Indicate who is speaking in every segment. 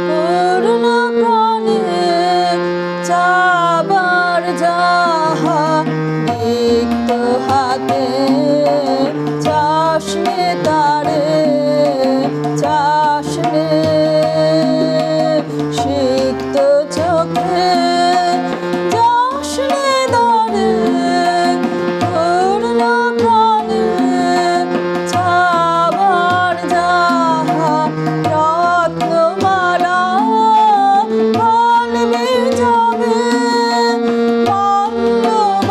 Speaker 1: পূর্ণ প্রাণে চাবার যাহা রিক্ত হাতে চাষনে তারে চাষনে সিক্ত চোখে যাসনে দরে পূর্ণ প্রাণে চাবার যাহা রত্নমালা বলবে যাবে মাল্যবদন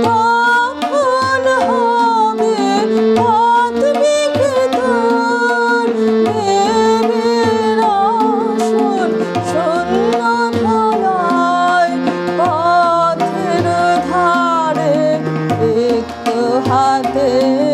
Speaker 1: তখন হবে আত্মিকতর দেবের আসন শূন্য ধরায় পথের ধারে রিক্ত হাতে